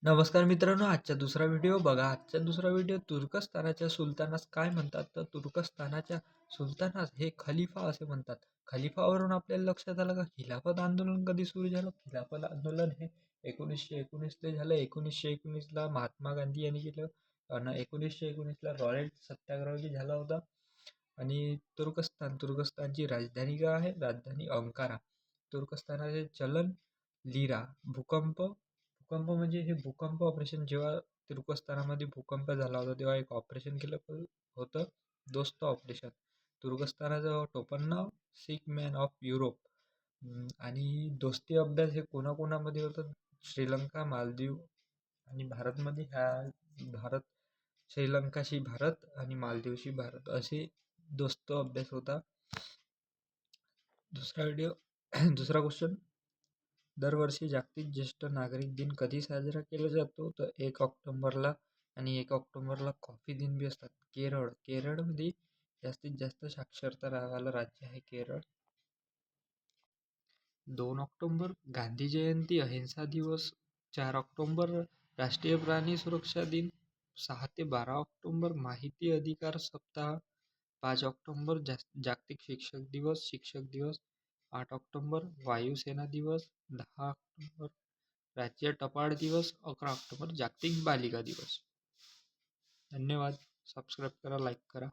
नमस्कार मित्रांनो, आजचा दुसरा व्हिडिओ बघा. आजचा दुसरा व्हिडिओ तुर्कस्तानाच्या सुलतानास काय म्हणतात? तर तुर्कस्तानाच्या सुलतानास हे खलिफा असे म्हणतात. खलिफावरून आपल्याला लक्षात आलं का खिलाफत आंदोलन कधी सुरू झालं? खिलाफत आंदोलन हे 1919 झालं. 1919ला महात्मा गांधी यांनी केलं आणि 1919ला रॉलेट सत्याग्रह झाला होता. आणि तुर्कस्तानची राजधानी काय आहे? राजधानी अंकारा. तुर्कस्तानाचे चलन लिरा. भूकंप म्हणजे हे भूकंप ऑपरेशन जेव्हा तुर्कस्तानामध्ये भूकंप झाला होता तेव्हा एक ऑपरेशन केलं होतं, दोस्त ऑपरेशन. तुर्कस्तानाचं टोपण नाव सिख मॅन ऑफ युरोप. आणि दोस्ती अभ्यास हे कोणाकोणामध्ये होतं? श्रीलंका, मालदीव आणि भारतमध्ये भारत, श्रीलंकाशी भारत आणि मालदीवशी भारत असे दोस्त अभ्यास होता. दुसरा व्हिडिओ दुसरा क्वेश्चन, दरवर्षी जागतिक ज्येष्ठ नागरिक दिन कधी साजरा केला जातो? तर 1 ऑक्टोबरला. आणि 1 ऑक्टोबरला कॉफी दिन बी असतात. केरळमध्ये जास्तीत जास्त साक्षरता राहायला राज्य आहे केरळ. 2 ऑक्टोबर गांधी जयंती अहिंसा दिवस. 4 ऑक्टोबर राष्ट्रीय प्राणी सुरक्षा दिन. 6 ते 12 ऑक्टोबर माहिती अधिकार सप्ताह. 5 ऑक्टोबर जागतिक शिक्षक दिवस. 8 ऑक्टोबर वायुसेना दिवस. 10 ऑक्टोबर राज्य टपाल दिवस. 11 ऑक्टोबर जागतिक बालिका दिवस. धन्यवाद. सबस्क्राईब करा, लाईक करा.